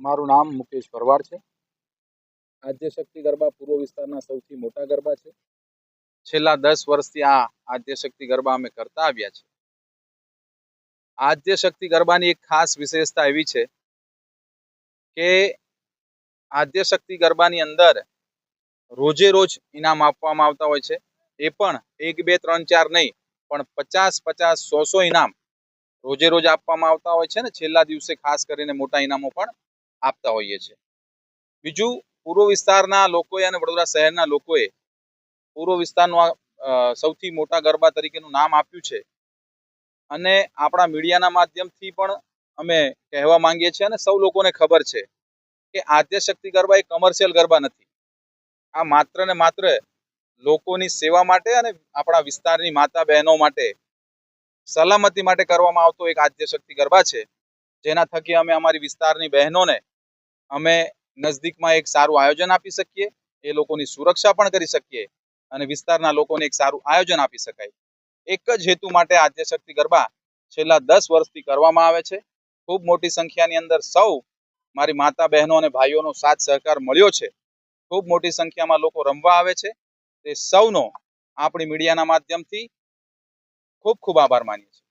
મારું નામ મુકેશ ભરવાડ છે. આદ્યશક્તિ ગરબા પૂર્વ વિસ્તારના સૌથી મોટા ગરબા છે. છેલ્લા 10 વર્ષથી આ આદ્યશક્તિ ગરબા અમે કરતા આવ્યા છે. આદ્યશક્તિ ગરબાની એક ખાસ વિશેષતા એવી છે કે આદ્યશક્તિ ગરબાની અંદર રોજે રોજ ઇનામ આપવામાં આવતા હોય છે. એ પણ 1 2 3 4 નહીં, પણ 50 50 100 ઇનામ રોજે રોજ આપવામાં આવતા હોય છે ને છેલ્લા દિવસે ખાસ કરીને મોટા ઇનામો પણ આપતા હોઈએ છે. બીજું, પૂર્વ વિસ્તારના લોકોએ અને વડોદરા શહેરના લોકોએ પૂર્વ વિસ્તારનું સૌથી મોટા ગરબા તરીકેનું નામ આપ્યું છે. અને આપણા મીડિયાના માધ્યમથી પણ અમે કહેવા માંગીએ છીએ અને સૌ લોકોને ખબર છે કે આદ્યશક્તિ ગરબા એ કમર્શિયલ ગરબા નથી. આ માત્ર ને માત્ર લોકોની સેવા માટે અને આપણા વિસ્તારની માતા બહેનો માટે સલામતી માટે કરવામાં આવતો એક આદ્યશક્તિ ગરબા છે, જેના થકી અમે અમારી વિસ્તારની બહેનોને અમે નજદીકમાં એક સારું આયોજન આપી શકીએ, એ લોકોની સુરક્ષા પણ કરી શકીએ અને વિસ્તારના લોકોને એક સારું આયોજન આપી શકાય. એક જ હેતુ માટે આદ્યશક્તિ ગરબા છેલ્લા 10 વર્ષથી કરવામાં આવે છે. ખૂબ મોટી સંખ્યાની અંદર સૌ મારી માતા બહેનો અને ભાઈઓનો સાથ સહકાર મળ્યો છે. ખૂબ મોટી સંખ્યામાં લોકો રમવા આવે છે. તે સૌનો આપણી મીડિયાના માધ્યમથી ખૂબ ખૂબ આભાર માનીએ છીએ.